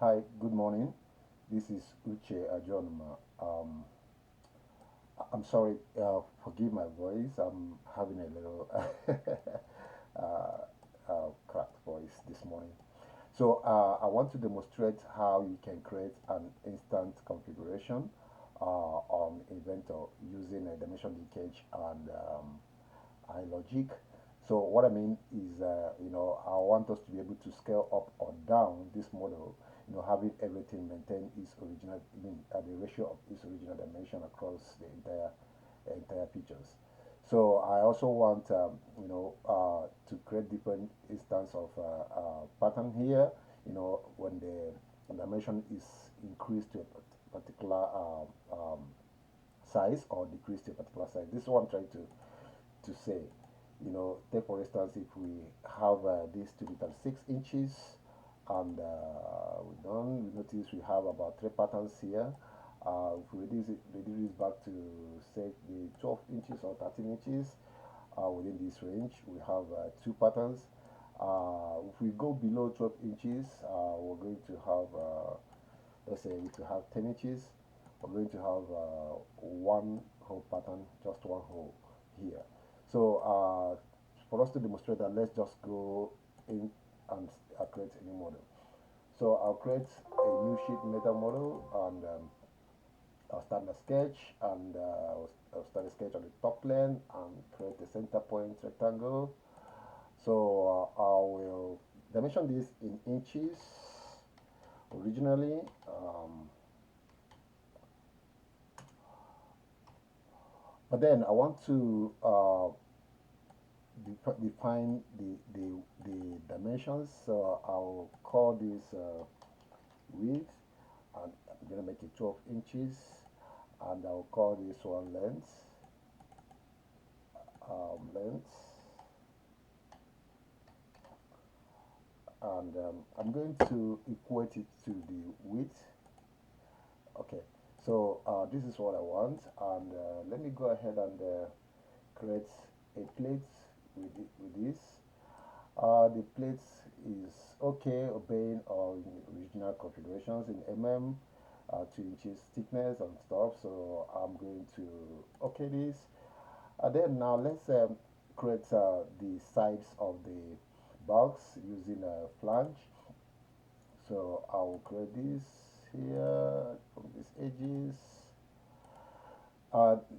Hi, good morning. This is Uche Ajonma. I'm sorry, forgive my voice. I'm having a little cracked voice this morning. I want to demonstrate how you can create an instant configuration on Inventor using a dimension linkage and iLogic. So what I mean is, I want us to be able to scale up or down this model, having everything maintain its original, the ratio of its original dimension across the entire features. So I also want, to create different instance of pattern here, when the dimension is increased to a particular size or decreased to a particular size. This is what I'm trying to say. Take for instance, if we have this to be 36 inches and we notice we have about three patterns here. If we reduce it back to say the 12 inches or 13 inches, within this range we have two patterns. If we go below 12 inches, we're going to have, let's say if we have 10 inches, we're going to have one hole pattern, just one hole here. So for us to demonstrate that, let's just go in and create a new model. So I'll create a new sheet metal model, and I'll start a sketch, and I'll start a sketch on the top plane and create a center point rectangle. So I will dimension this in inches originally. But then I want to define the dimensions. So I'll call this width, and I'm going to make it 12 inches, and I'll call this one length, and I'm going to equate it to the width. Okay, so this is what I want, and let me go ahead and create a plate with this. The plate is okay, obeying our original configurations in mm, 2 inches thickness and stuff. So I'm going to okay this, and then now let's create the sides of the box using a flange. So I will create this here from these edges.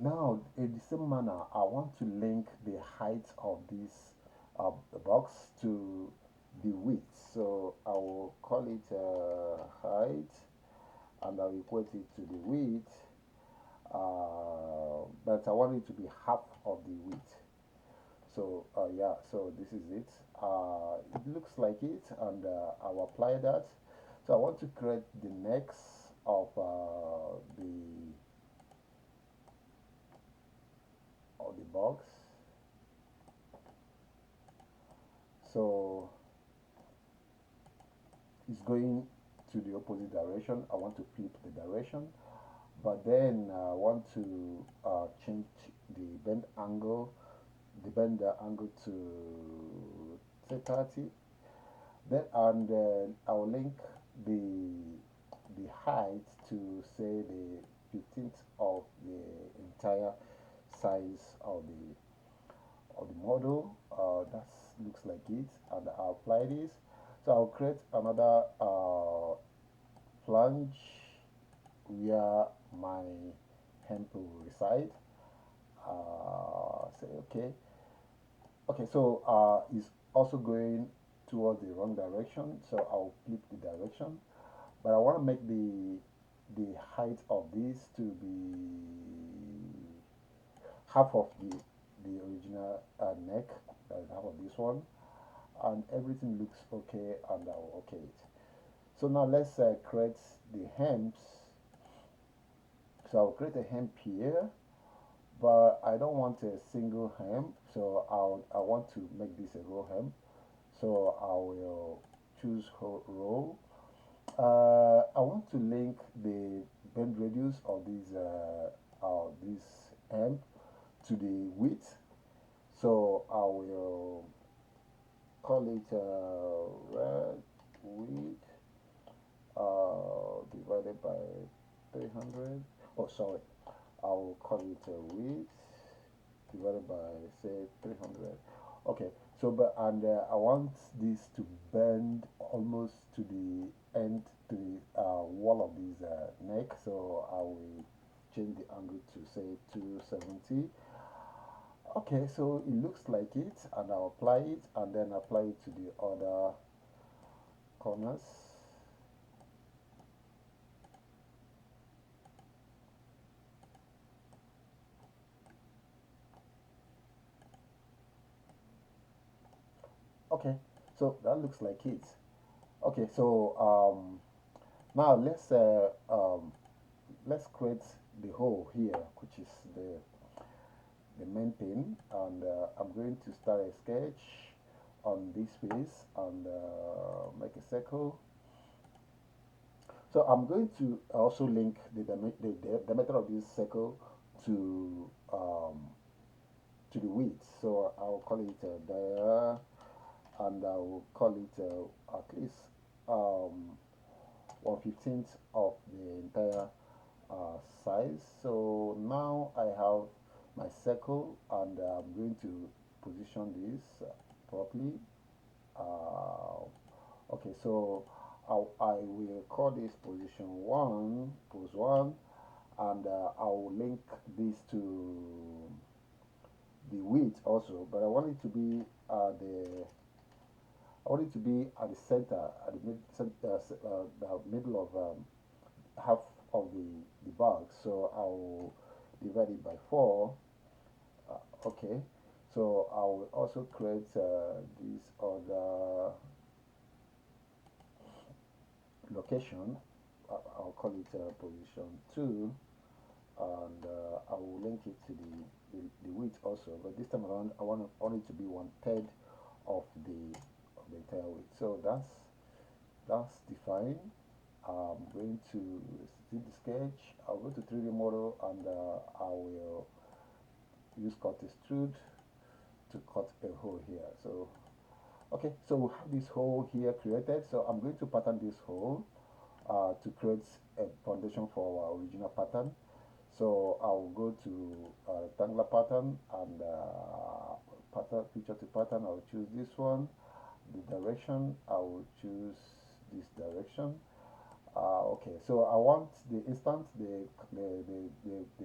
Now, in the same manner, I want to link the height of this the box to the width. So I will call it height, and I'll equate it to the width. But I want it to be half of the width. So yeah, so this is it. It looks like it, and I'll apply that. So I want to create the necks of the box. So it's going to the opposite direction. I want to flip the direction, but then I want to change the bend angle to say 30. Then and I'll link the height to say the 15th of the entire size of the model. That looks like it, and I'll apply this. So I'll create another flange where my hemp will reside. Say okay. Okay, so it's also going towards the wrong direction, so I'll flip the direction. But I want to make the height of this to be half of the original neck, that is half of this one, and everything looks okay, and I'll okay it. So now let's create the hems. So I'll create a hem here, but I don't want a single hem, so I want to make this a row hem. So I will choose row. I want to link the bend radius of this hem to the width. So I will call it red width divided by 300. Oh, sorry, I'll call it a width divided by, say, 300. Okay, so but and I want this to bend almost to the end, to the wall of this neck, so I will change the angle to, say, 270. Okay, so it looks like it, and I'll apply it and then apply it to the other corners. Okay, so that looks like it. Okay, so now let's create the hole here, which is the main thing, and I'm going to start a sketch on this face and make a circle. So I'm going to also link the diameter of this circle to the width. So I'll call it there, and I will call it at least 1/15 of the entire size. So now I have my circle, and I'm going to position this properly. Okay, so I will call this position 1, pose 1, and I will link this to the width also, but I want it to be at the center, at the the middle of half of the box. So I will divide it by 4. Okay, so I will also create this other location. I'll call it position 2, and I will link it to the width also, but this time around I want it to be 1/3 of the entire width. So that's defined. I'm going to see the sketch. I'll go to 3D model, and I will use cut extrude to cut a hole here. So okay, so we have this hole here created, so I'm going to pattern this hole to create a foundation for our original pattern. So I'll go to rectangular pattern, and pattern, feature to pattern, I'll choose this one. The direction, I will choose this direction. Okay, so I want the instance, the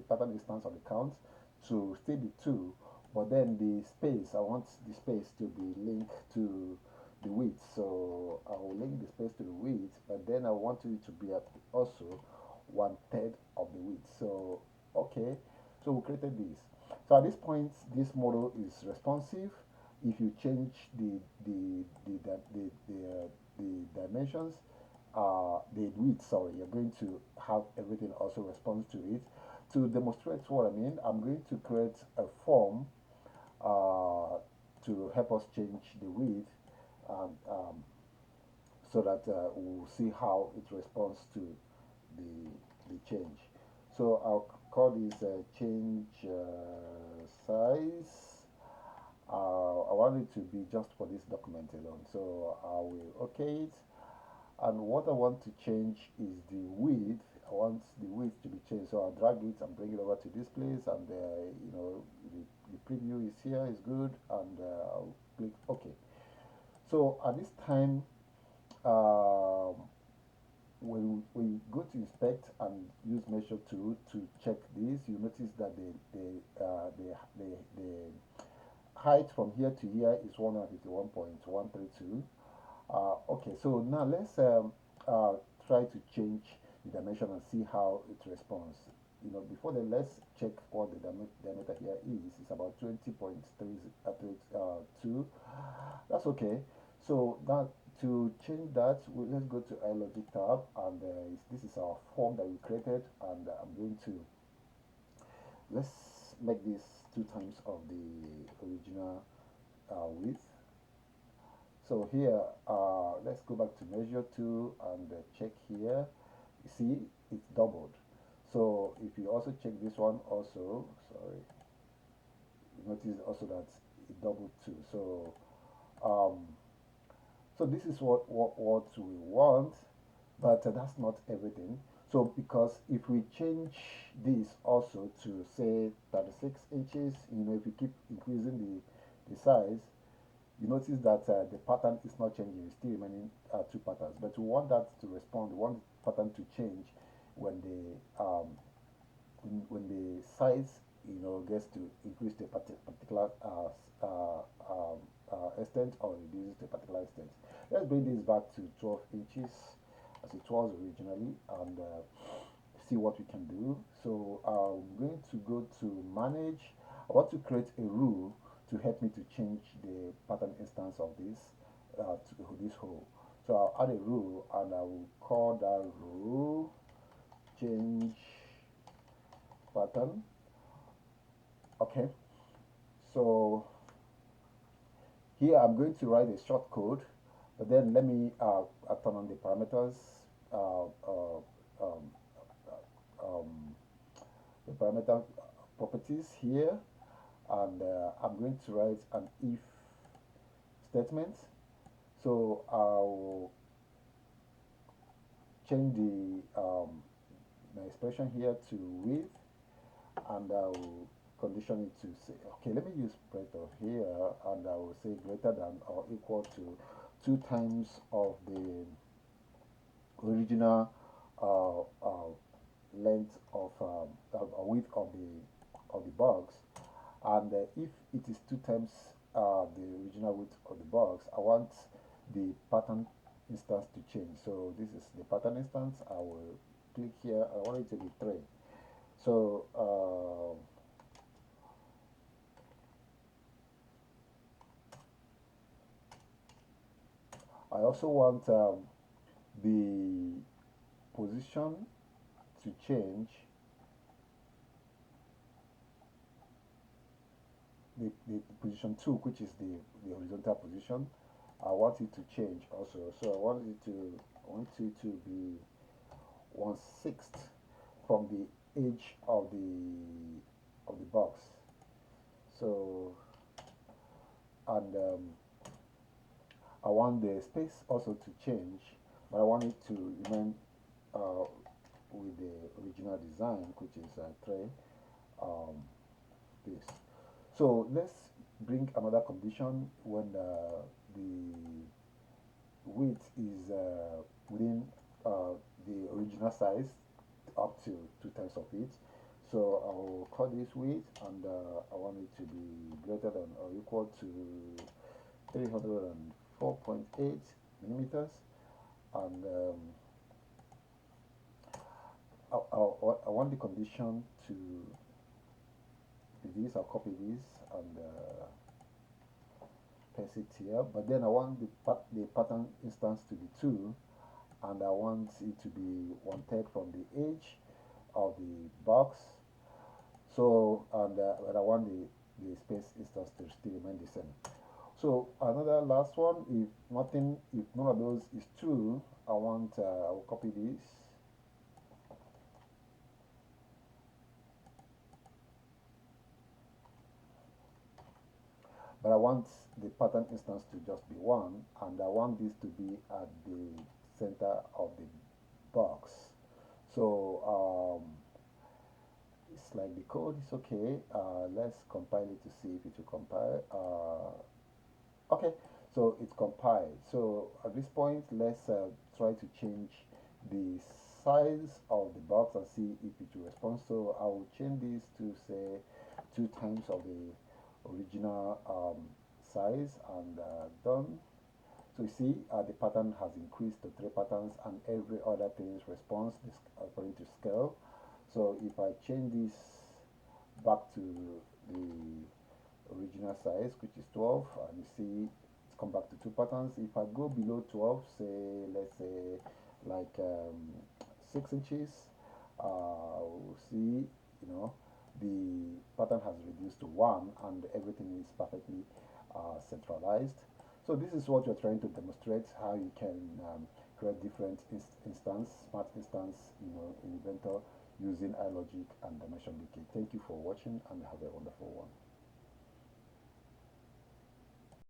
pattern instance of the count to stay the 2, but then the space, I want the space to be linked to the width. So I will link the space to the width, but then I want it to be at also 1/3 of the width. So okay, so we created this. So at this point, this model is responsive. If you change the dimensions, the width, sorry, you're going to have everything also respond to it. To demonstrate what I mean, I'm going to create a form to help us change the width, and so that we'll see how it responds to the change. So I'll call this change size. I want it to be just for this document alone, so I will OK it. And what I want to change is the width. I want the width to be changed, so I'll drag it and bring it over to this place, and the preview is here, is good, and I'll click OK. So at this time, when we go to inspect and use measure tool to check this, you notice that the height from here to here is 151.132. Okay, so now let's try to change the dimension and see how it responds. Before then, let's check what the diameter here is. It's about 20.332. That's okay. So that to change that, let's go to iLogic tab, and this is our form that we created, and I'm going to let's make this 2 times of the original width. So here, let's go back to measure tool and check here. You see, it's doubled. So if you also check this one also, sorry, you notice also that it doubled too. So so this is what we want. But that's not everything. So because if we change this also to say 36 inches, if we keep increasing the size, you notice that the pattern is not changing, it's still remaining two patterns. But we want that to respond, we want the pattern to change when when the size gets to increase to a particular extent or reduces to a particular extent. Let's bring this back to 12 inches as it was originally, and see what we can do. So I'm going to go to manage. I want to create a rule to help me to change the pattern instance of this to this hole. So I'll add a rule, and I will call that rule change pattern. Okay, so here I'm going to write a short code, but then let me turn on the parameters, uh, uh, um, um, the parameter properties here, and I'm going to write an if statement. So I'll change my expression here to width, and I'll condition it to say, okay, let me use greater here, and I will say greater than or equal to 2 times of the original length of width of the box. And if it is 2 times the original width of the box, I want the pattern instance to change. So this is the pattern instance. I will click here. I want it to be 3. So I also want the position to change, the position 2, which is the horizontal position. I want it to change also. So I want it to be 1/6 from the edge of the box. So, and I want the space also to change, but I want it to remain uh, with the original design, which is 3 um, this. So let's bring another condition when the width is within the original size up to 2 times of it. So I will call this width, and I want it to be greater than or equal to 304.8 millimeters, and I want the condition to be this. I'll copy this and paste it here, but then I want the pattern instance to be 2, and I want it to be 1/3 from the edge of the box. So, and but I want the space instance to still remain the same. So another last one, if none of those is true, I will copy this, but I want the pattern instance to just be 1, and I want this to be at the center of the box. So it's like the code is okay. Let's compile it to see if it will compile. Okay, so it's compiled. So at this point, let's try to change the size of the box and see if it will respond. So I will change this to say 2 times of the original size, and done. So you see the pattern has increased to 3 patterns, and every other thing responds according to scale. So if I change this back to the original size, which is 12, and you see it's come back to 2 patterns. If I go below 12, say let's say like 6 inches, we'll see the pattern has reduced to 1, and everything is perfectly centralized. So this is what you're trying to demonstrate, how you can create different smart instance, in Inventor using iLogic and dimension decay. Thank you for watching, and have a wonderful one.